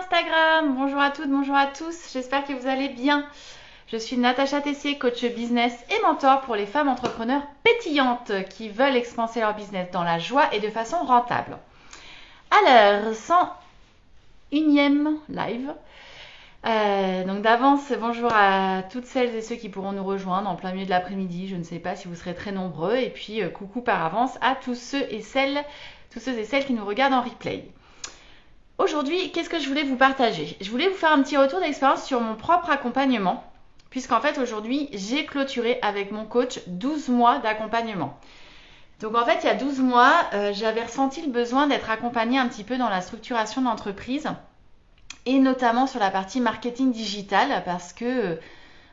Instagram, bonjour à toutes, bonjour à tous, j'espère que vous allez bien. Je suis Natacha Tessier, coach business et mentor pour les femmes entrepreneurs pétillantes qui veulent expanser leur business dans la joie et de façon rentable. Alors, 101e live. Donc d'avance, bonjour à toutes celles et ceux qui pourront nous rejoindre en plein milieu de l'après-midi. Je ne sais pas si vous serez très nombreux. Et puis coucou par avance à tous ceux et celles qui nous regardent en replay. Aujourd'hui, qu'est-ce que je voulais vous partager? Je voulais vous faire un petit retour d'expérience sur mon propre accompagnement, puisqu'en fait aujourd'hui, j'ai clôturé avec mon coach 12 mois d'accompagnement. Donc en fait, il y a 12 mois, j'avais ressenti le besoin d'être accompagnée un petit peu dans la structuration d'entreprise, et notamment sur la partie marketing digital, parce que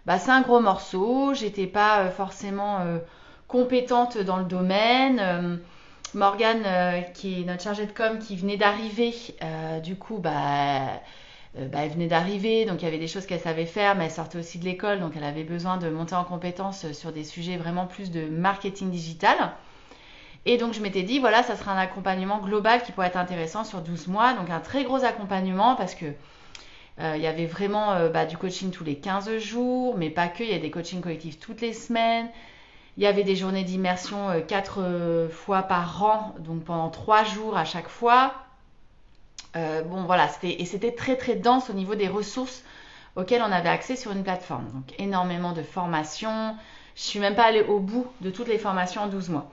c'est un gros morceau, j'étais pas forcément compétente dans le domaine. Morgane, qui est notre chargée de com, qui venait d'arriver, elle venait d'arriver, donc il y avait des choses qu'elle savait faire, mais elle sortait aussi de l'école, donc elle avait besoin de monter en compétence sur des sujets vraiment plus de marketing digital. Et donc je m'étais dit, voilà, ça sera un accompagnement global qui pourrait être intéressant sur 12 mois, donc un très gros accompagnement parce que il y avait vraiment du coaching tous les 15 jours, mais pas que, il y a des coachings collectifs toutes les semaines. Il y avait des journées d'immersion 4 fois par an, donc pendant 3 jours à chaque fois. C'était très très dense au niveau des ressources auxquelles on avait accès sur une plateforme. Donc énormément de formations. Je suis même pas allée au bout de toutes les formations en 12 mois.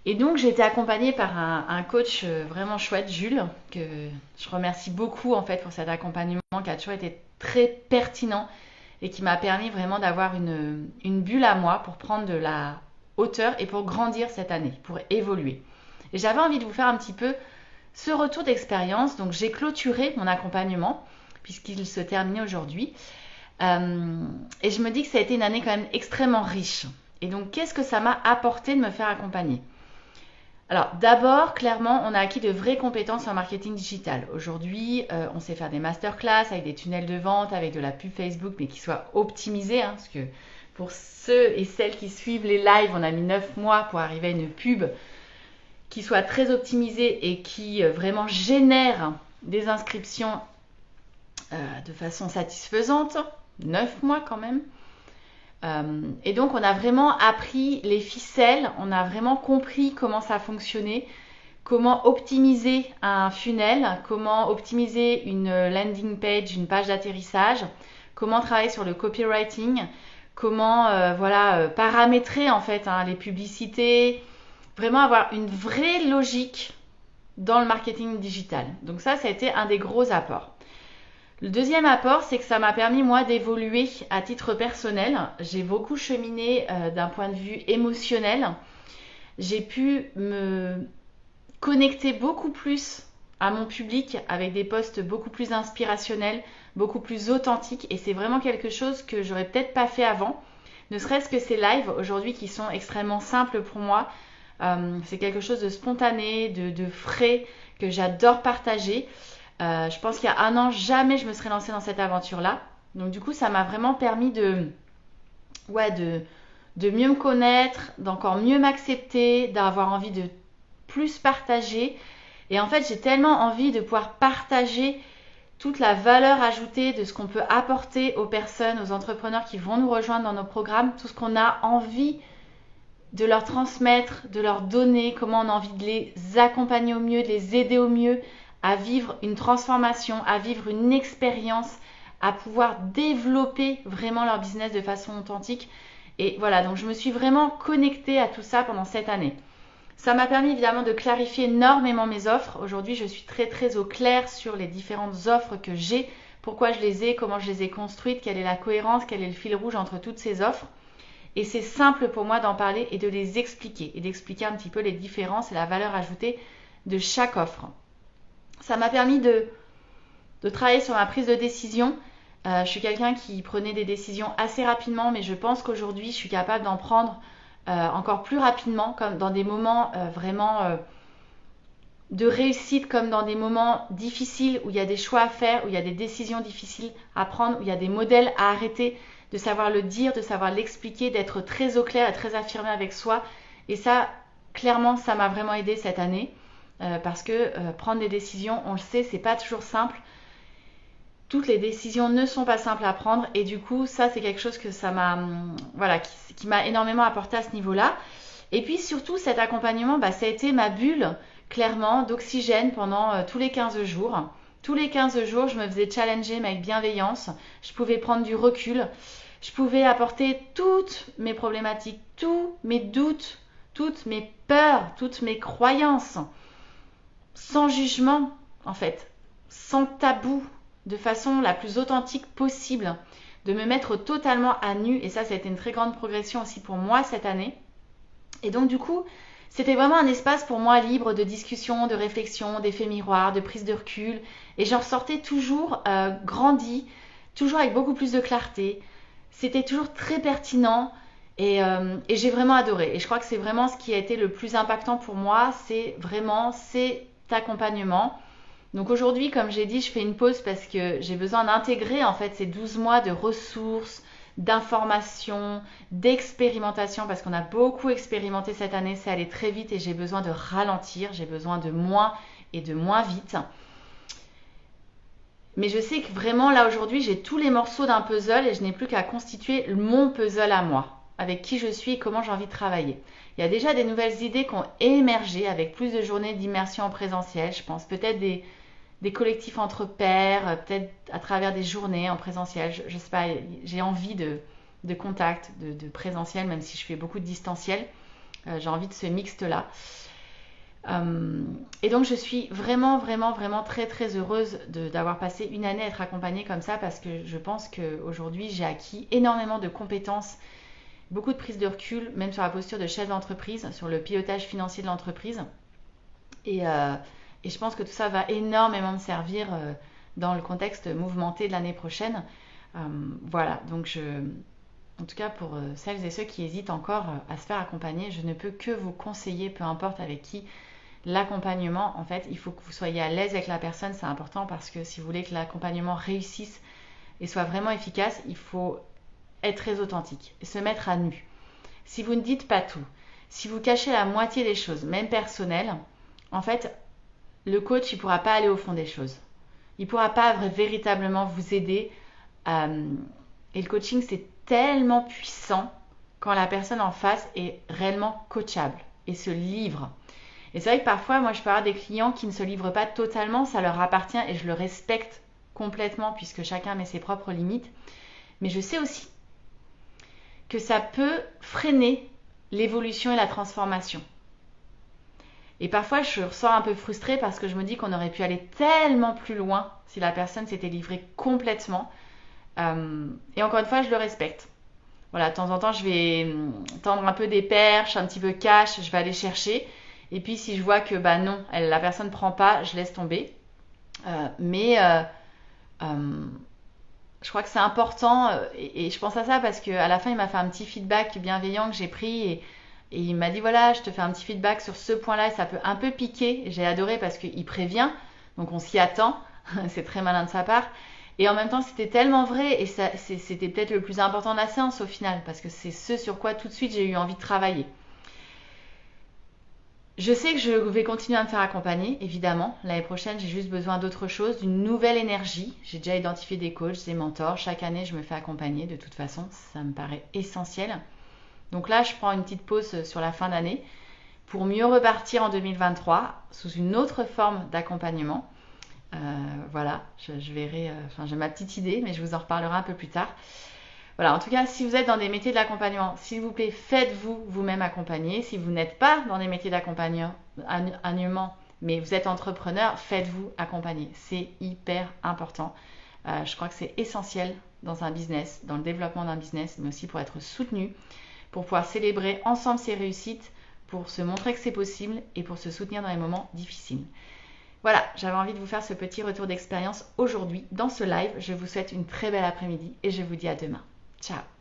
Et donc j'ai été accompagnée par un coach vraiment chouette, Jules, que je remercie beaucoup en fait pour cet accompagnement qui a toujours été très pertinent et qui m'a permis vraiment d'avoir une bulle à moi pour prendre de la hauteur et pour grandir cette année, pour évoluer. Et j'avais envie de vous faire un petit peu ce retour d'expérience. Donc j'ai clôturé mon accompagnement puisqu'il se terminait aujourd'hui. Et je me dis que ça a été une année quand même extrêmement riche. Et donc qu'est-ce que ça m'a apporté de me faire accompagner? Alors d'abord, clairement, on a acquis de vraies compétences en marketing digital. Aujourd'hui, on sait faire des masterclass avec des tunnels de vente, avec de la pub Facebook, mais qui soit optimisée, parce que pour ceux et celles qui suivent les lives, on a mis 9 mois pour arriver à une pub qui soit très optimisée et qui vraiment génère des inscriptions de façon satisfaisante. 9 mois quand même. Et donc on a vraiment appris les ficelles, on a vraiment compris comment ça fonctionnait, comment optimiser un funnel, comment optimiser une landing page, une page d'atterrissage, comment travailler sur le copywriting, comment paramétrer en fait les publicités, vraiment avoir une vraie logique dans le marketing digital. Donc ça a été un des gros apports. Le deuxième apport, c'est que ça m'a permis, moi, d'évoluer à titre personnel. J'ai beaucoup cheminé d'un point de vue émotionnel. J'ai pu me connecter beaucoup plus à mon public avec des posts beaucoup plus inspirationnels, beaucoup plus authentiques. Et c'est vraiment quelque chose que j'aurais peut-être pas fait avant. Ne serait-ce que ces lives aujourd'hui qui sont extrêmement simples pour moi. C'est quelque chose de spontané, de frais, que j'adore partager. Je pense qu'il y a 1 an, jamais je me serais lancée dans cette aventure-là. Donc du coup, ça m'a vraiment permis de mieux me connaître, d'encore mieux m'accepter, d'avoir envie de plus partager. Et en fait, j'ai tellement envie de pouvoir partager toute la valeur ajoutée de ce qu'on peut apporter aux personnes, aux entrepreneurs qui vont nous rejoindre dans nos programmes, tout ce qu'on a envie de leur transmettre, de leur donner, comment on a envie de les accompagner au mieux, de les aider au mieux à vivre une transformation, à vivre une expérience, à pouvoir développer vraiment leur business de façon authentique. Et voilà, donc je me suis vraiment connectée à tout ça pendant cette année. Ça m'a permis évidemment de clarifier énormément mes offres. Aujourd'hui, je suis très très au clair sur les différentes offres que j'ai, pourquoi je les ai, comment je les ai construites, quelle est la cohérence, quel est le fil rouge entre toutes ces offres. Et c'est simple pour moi d'en parler et de les expliquer et d'expliquer un petit peu les différences et la valeur ajoutée de chaque offre. Ça m'a permis de travailler sur ma prise de décision. Je suis quelqu'un qui prenait des décisions assez rapidement, mais je pense qu'aujourd'hui, je suis capable d'en prendre encore plus rapidement, comme dans des moments vraiment de réussite, comme dans des moments difficiles où il y a des choix à faire, où il y a des décisions difficiles à prendre, où il y a des modèles à arrêter, de savoir le dire, de savoir l'expliquer, d'être très au clair et très affirmé avec soi. Et ça, clairement, ça m'a vraiment aidé cette année. Parce que prendre des décisions, on le sait, c'est pas toujours simple. toutes les décisions ne sont pas simples à prendre et du coup ça c'est quelque chose que ça m'a voilà qui m'a énormément apporté à ce niveau-là. Et puis surtout cet accompagnement, ça a été ma bulle clairement d'oxygène pendant tous les 15 jours. Tous les 15 jours, je me faisais challenger mais avec bienveillance. Je pouvais prendre du recul. Je pouvais apporter toutes mes problématiques, tous mes doutes, toutes mes peurs, toutes mes croyances, sans jugement en fait, sans tabou, de façon la plus authentique possible, de me mettre totalement à nu. Et ça a été une très grande progression aussi pour moi cette année. Et donc du coup, c'était vraiment un espace pour moi libre de discussion, de réflexion, d'effets miroirs, de prise de recul. Et j'en ressortais toujours grandi, toujours avec beaucoup plus de clarté. C'était toujours très pertinent et j'ai vraiment adoré. Et je crois que c'est vraiment ce qui a été le plus impactant pour moi, c'est vraiment cet accompagnement. Donc aujourd'hui, comme j'ai dit, je fais une pause parce que j'ai besoin d'intégrer en fait ces 12 mois de ressources, d'informations, d'expérimentation, parce qu'on a beaucoup expérimenté cette année, c'est allé très vite et j'ai besoin de ralentir, j'ai besoin de moins et de moins vite. Mais je sais que vraiment là aujourd'hui, j'ai tous les morceaux d'un puzzle et je n'ai plus qu'à constituer mon puzzle à moi, avec qui je suis et comment j'ai envie de travailler. Il y a déjà des nouvelles idées qui ont émergé avec plus de journées d'immersion en présentiel, je pense peut-être des collectifs entre pairs, peut-être à travers des journées en présentiel. Je ne sais pas, j'ai envie de contact, de présentiel, même si je fais beaucoup de distanciel. J'ai envie de ce mixte-là. Et donc je suis vraiment, vraiment, vraiment très, très heureuse d'avoir passé une année à être accompagnée comme ça parce que je pense qu'aujourd'hui, j'ai acquis énormément de compétences, beaucoup de prise de recul, même sur la posture de chef d'entreprise, sur le pilotage financier de l'entreprise. Et je pense que tout ça va énormément me servir dans le contexte mouvementé de l'année prochaine. Voilà, donc en tout cas pour celles et ceux qui hésitent encore à se faire accompagner, je ne peux que vous conseiller, peu importe avec qui, l'accompagnement. En fait, il faut que vous soyez à l'aise avec la personne, c'est important parce que si vous voulez que l'accompagnement réussisse et soit vraiment efficace, il faut être très authentique et se mettre à nu. Si vous ne dites pas tout, si vous cachez la moitié des choses, même personnelles, en fait, le coach, il ne pourra pas aller au fond des choses. Il ne pourra pas véritablement vous aider. Et le coaching, c'est tellement puissant quand la personne en face est réellement coachable et se livre. Et c'est vrai que parfois, moi, je peux avoir des clients qui ne se livrent pas totalement, ça leur appartient et je le respecte complètement puisque chacun met ses propres limites. Mais je sais aussi que ça peut freiner l'évolution et la transformation. Et parfois, je ressors un peu frustrée parce que je me dis qu'on aurait pu aller tellement plus loin si la personne s'était livrée complètement. Et encore une fois, je le respecte. Voilà, de temps en temps, je vais tendre un peu des perches, un petit peu cash, je vais aller chercher. Et puis, si je vois que non, la personne ne prend pas, je laisse tomber. Mais je crois que c'est important. Et je pense à ça parce qu'à la fin, il m'a fait un petit feedback bienveillant que j'ai pris. Et il m'a dit, voilà, je te fais un petit feedback sur ce point-là. Et ça peut un peu piquer. J'ai adoré parce qu'il prévient. Donc, on s'y attend. C'est très malin de sa part. Et en même temps, c'était tellement vrai. Et c'était peut-être le plus important de la séance au final. Parce que c'est ce sur quoi tout de suite j'ai eu envie de travailler. Je sais que je vais continuer à me faire accompagner, évidemment. L'année prochaine, j'ai juste besoin d'autre chose, d'une nouvelle énergie. J'ai déjà identifié des coachs, des mentors. Chaque année, je me fais accompagner de toute façon. Ça me paraît essentiel. Donc là, je prends une petite pause sur la fin d'année pour mieux repartir en 2023 sous une autre forme d'accompagnement. Voilà, je verrai. J'ai ma petite idée, mais je vous en reparlerai un peu plus tard. Voilà, en tout cas, si vous êtes dans des métiers de l'accompagnement, s'il vous plaît, faites-vous vous-même accompagner. Si vous n'êtes pas dans des métiers d'accompagnement, mais vous êtes entrepreneur, faites-vous accompagner. C'est hyper important. Je crois que c'est essentiel dans un business, dans le développement d'un business, mais aussi pour être soutenu, pour pouvoir célébrer ensemble ses réussites, pour se montrer que c'est possible et pour se soutenir dans les moments difficiles. Voilà, j'avais envie de vous faire ce petit retour d'expérience aujourd'hui dans ce live. Je vous souhaite une très belle après-midi et je vous dis à demain. Ciao.